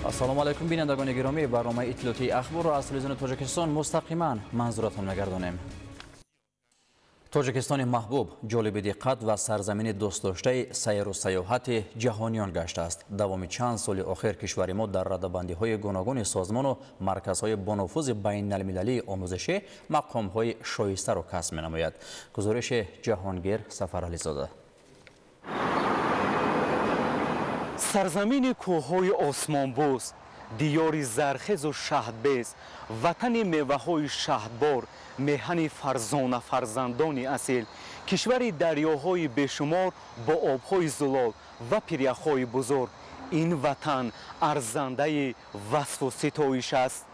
السلام علیکم بینندگان گرامی، برنامه اطلاعاتی اخبار را از تلویزیون تاجیکستان مستقیما منظورتان می‌گردانیم. تاجیکستان محبوب جالب دقت و سرزمین دوست داشته سیر و سیاحت جهانیان گشته است. دوام چند سال اخیر کشور ما در رده‌بندی‌های گوناگون سازمان و مرکزهای بانفوذ بین‌المللی آموزشی مقام‌های شایسته را کسب می‌نماید. گزارش جهانگیر سفرعلی زاده. سرزمین کوه‌های آسمانبوس، دیاری زرخیز و شهدبیز، وطن میوه‌های شهدبار، میهن فرزانه فرزندان اصیل، کشور دریاهای بیشمار با آب‌های زلال و پیریخ‌های بزرگ. این وطن ارزنده وصف و ستایش است.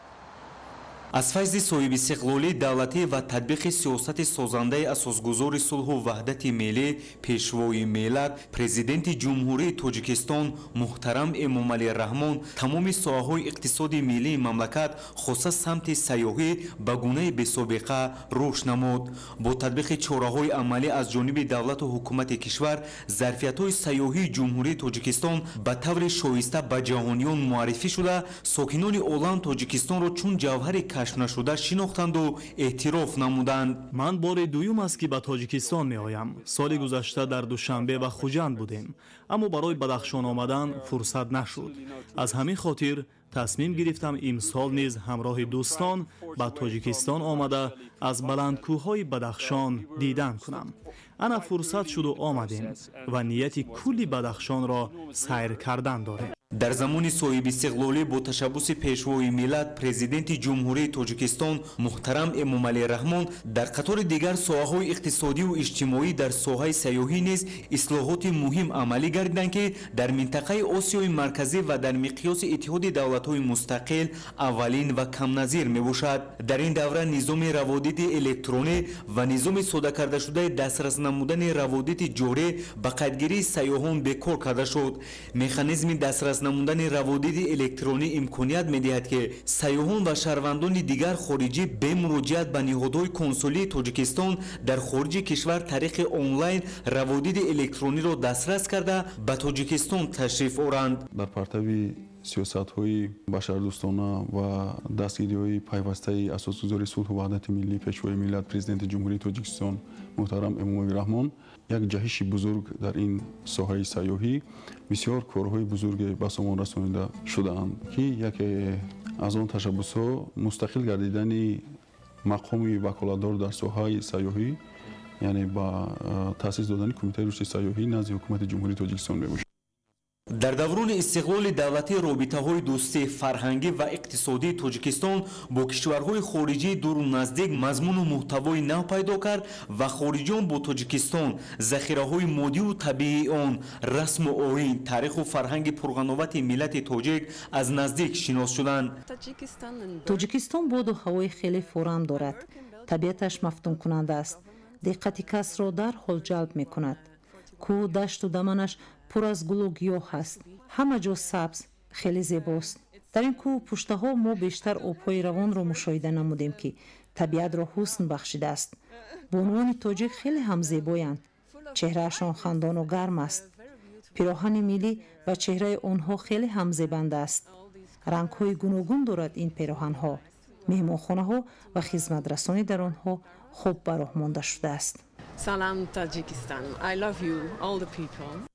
از فیض صاحب استقلالی دولتی و تطبیق سیاست سازنده اساسگذار صلح و وحدت ملی پیشوای ملت پرزیدنت جمهوری تاجیکستان محترم امامعلی رحمان تمام ساحه‌های اقتصاد ملی مملکت خاصه سمت سیاحی به گونه بی‌سابقه رشد نمود. با تطبیق چاره‌های عملی از جانب دولت و حکومت کشور ظرفیت‌های سیاحی جمهوری تاجیکستان به طور شایسته به جهانیان معرفی شده ساکنان عالم تاجیکستان را چون جوهر کشف نشده شناختند و اعتراف نمودند. من بار دوم است که به تاجیکستان می آیم. سال گذشته در دوشنبه و خوجند بودیم، اما برای بدخشان آمدن فرصت نشد. از همین خاطر تصمیم گرفتم امسال نیز همراه دوستان به تاجیکستان آمده از بلندکوه‌های بدخشان دیدن کنم. انا فرصت شد و آمدیم و نیت کلی بدخشان را سیر کردن داریم. در زمان صاحب استقلالی با تشبث پیشوای ملت پرزیدنت جمهوری تاجیکستان محترم امامعلی رحمان در قطار دیگر ساحه‌های اقتصادی و اجتماعی در ساحه سیاحی نیز اصلاحات مهم عملی گردیدند که در منطقه آسیای مرکزی و در مقیاس اتحاد دولت‌های مستقل اولین و کم نظیر میباشد. در این دوره نظام روادید الکترونی و نظام ساده کرده شده دسترس نمودن روادید جاری به قیدگیری سیاحان بکار کرده شد. مکانیزم دسترس نمودن روادید الکترونی امکانیت می‌دهد که سیاحان و شهروندان دیگر خارجی به مراجعت به نهادهای کنسولی تاجیکستان در خارج کشور طریق آنلاین روادید الکترونی را دسترس کرده به تاجیکستان تشریف آورند. در پرتو سیاست‌های بشردوستانه و دستگیری‌های پیوسته اساسگذار صلح و وحدت ملی پیشوای ملت پرزیدنت جمهوری تاجیکستان محترم امامعلی رحمان یک جهش بزرگ در این ساحه سیاحی بسیار کارهای بزرگ به سامان رسانیده شده‌اند که یکی از آن تشبس‌ها مستقل گردیدن مقام وکالتدار در ساحه سیاحی، یعنی با تأسیس دادن کمیته رشد سیاحی نزد حکومت جمهوری تاجیکستان میباشد. در دوران استقلال دولتی رابطه‌های دوستی فرهنگی و اقتصادی تاجیکستان با کشورهای خارجی دور و نزدیک مضمون و محتوای نو پیدا کرد و خارجیان با تاجیکستان ذخیره‌های مادی و طبیعی آن، رسم و آیین، تاریخ و فرهنگ پرغناوت ملت تاجیک از نزدیک شناس شدند. تاجیکستان باد و هوای خیلی فوران دارد. طبیعتش مفتون کننده است. دقت کس را در حال جلب می‌کند. کوه، دشت و دمنش پر از گل و گیاه است. همه جا سبز، خیلی زیباست. در این کوه پشته ها ما بیشتر آب‌های روان را مشاهده نمودیم که طبیعت را حسن بخشیده است. بانوان تاجیک خیلی هم زیبایند. چهرهشان خندان و گرم است. پیراهن ملی و چهره آنها خیلی هم زیبنده است. رنگ‌های گوناگون دارد این پیراهن‌ها. مهمانخانه‌ها و خدمت‌رسانی در آنها خوب به راه مانده شده است. Salam Tajikistan. I love you, all the people.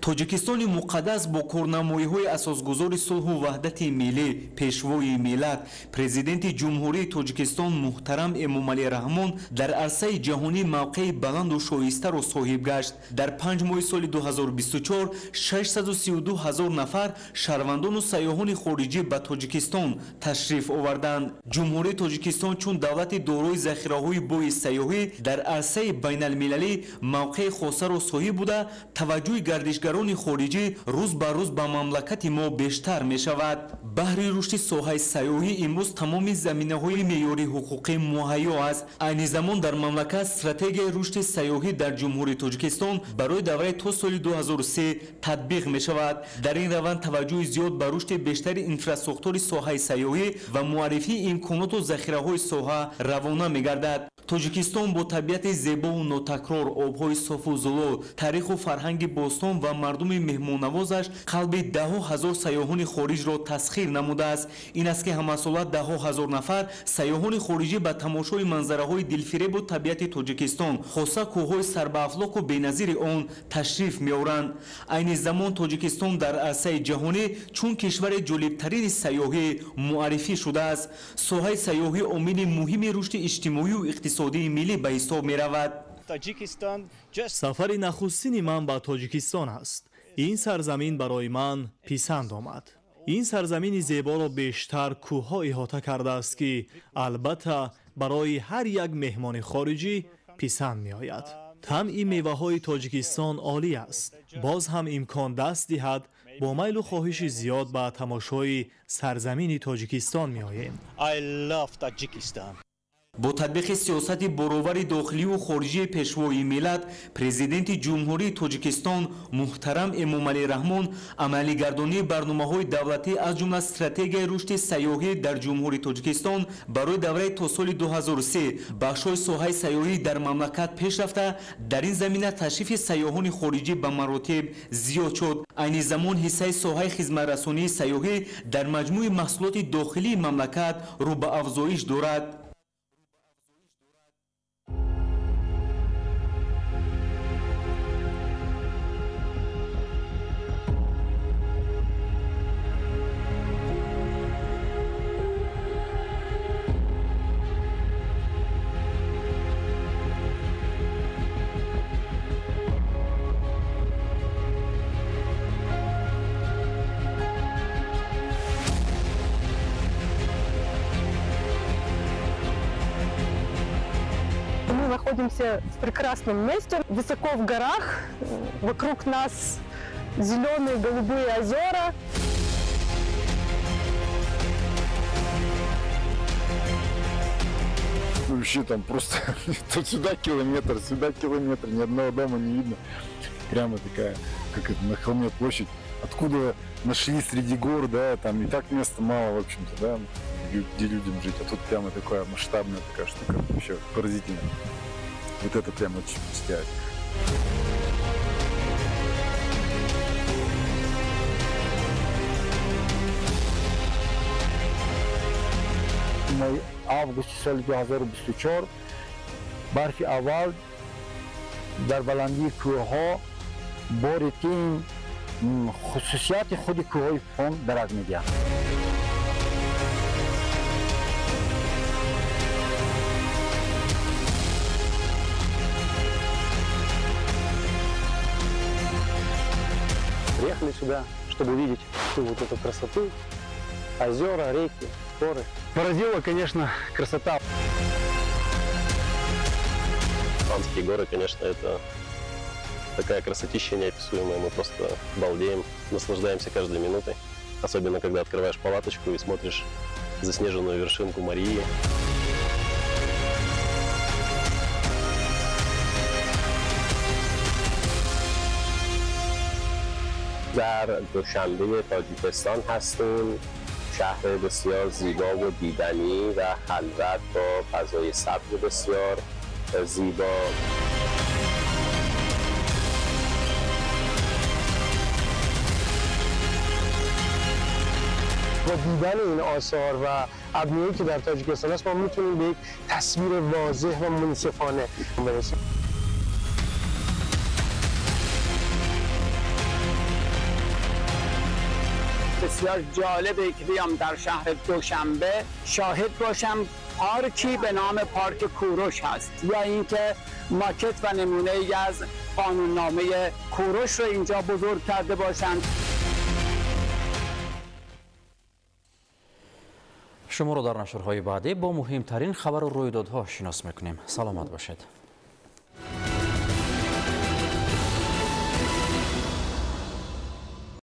تاجیکستان مقدس با کارنمایی‌های اساسگذار صلح و وحدت ملی پیشوای ملت پرزیدنت جمهوری تاجیکستان محترم امامعلی رحمان در عرصه جهانی موقع بلند و شایسته را صاحب گشت. در 5 ماه سال 2024 632,000 نفر شهروندان و سیاحان خارجی به تاجیکستان تشریف آوردند. جمهوری تاجیکستان چون دولت دارای ذخیره‌های بوی سیاحی در عرصه بین‌المللی موقع خاصه را صاحب بوده، توجه گردشگران خارجی روز به روز به مملکت ما بیشتر می شود. بهر رشد ساحه سیاحی امروز تمام زمینه‌های معیاری حقوقی مهیا است. این زمان در مملکت استراتژی رشد سیاحی در جمهوری تاجیکستان برای دوره تا سال 2030 تطبیق می شود. در این روند توجه زیاد به رشد بیشتر اینفراستراکتور ساحه سیاحی و معرفی امکانات و ذخیره‌های ساحه روانه می گردد. тоҷикистон бо табиати зебову нотакрор, обҳои софу зулол, таъриху фарҳанги бостон ва мардуми меҳмоннавозаш қалби даҳо ҳазор сайёҳони хориҷро тасхир намудааст. ин аст ки ҳамасола даҳо ҳазор нафар сайёҳони хориҷӣ ба тамошои манзараҳои дилфиребу табиати тоҷикистон, хоса кӯҳҳои сарбаафлоку беназири он ташриф меоранд. айни замон тоҷикистон дар арсаи ҷаҳонӣ чун кишвари ҷолибтарини сайёҳӣ муаррифӣ шудааст. соҳаи сайёҳӣ омили муҳими рушди иҷтимоию иқтисодии миллӣ ба ҳисоб меравад. сафари нахустини ман ба тоҷикистон аст. ин сарзамин барои ман писанд омад. ин сарзамини зеборо бештар кӯҳҳо иҳота кардааст ки албатта барои ҳар як меҳмони хориҷӣ писанд меояд. тамъи меваҳои тоҷикистон олӣ аст. боз ҳам имкон даст диҳад бо майлу хоҳиши зиёд ба тамошои сарзамини тоҷикистон меоем. бо татбиқи сиёсати боровари дохилию хориҷии пешвои миллат, президенти ҷумҳурии тоҷикистон муҳтарам эмомалӣ раҳмон амалигардонии барномаҳои давлатӣ аз ҷумла стратегияи рушди сайёҳӣ дар ҷумҳурии тоҷикистон барои давраи то соли 2030 бахшҳои соҳаи сайёҳӣ дар мамлакат пеш рафта, дар ин замина ташрифи сайёҳони хориҷӣ ба маротиб зиёд шуд. айни замон ҳиссаи соҳаи хизматрасонии сайёҳӣ дар маҷмӯи маҳсулоти дохилии мамлакат рӯ ба афзоиш дорад. Мы находимся в прекрасном месте, высоко в горах, вокруг нас зеленые голубые озера. Вообще там просто тут сюда километр, ни одного дома не видно. Прямо такая, как это, на холме площадь. Откуда нашли среди гор, да, там и так места мало, в общем-то, да, где людям жить. А тут прямо такая масштабная такая штука, вообще поразительно. Вот это прямо очень впечатляет. августе соли 2024 барфи аввал дар баландии кӯҳҳо бори тин хусусияти худи кӯҳҳои он дарак медиҳад. Приехали сюда, чтобы увидеть всю вот эту красоту, озера, реки, горы. Поразила, конечно, красота. Андские горы, конечно, это такая красотища неописуемая. Мы просто балдеем, наслаждаемся каждой минутой. Особенно, когда открываешь палаточку и смотришь заснеженную вершинку Марии. در دوشنبه تاجیکستان هستیم، شهر بسیار زیبا و دیدنی و خلوت با فضای سبز بسیار زیبا. با دیدن این آثار و ابنیه‌ای که در تاجیکستان است ما میتونیم به یک تصویر واضح و منصفانه برسیم. بسیار جالبه که بیام در شهر دوشنبه شاهد باشم پارکی به نام پارک کوروش هست یا اینکه ماکت و نمونه‌ای از قانوننامه کوروش رو اینجا بزرگ کرده باشند. شما رو در نشرهای بعدی با مهمترین خبر و رویدادها شناس میکنیم. سلامت باشید.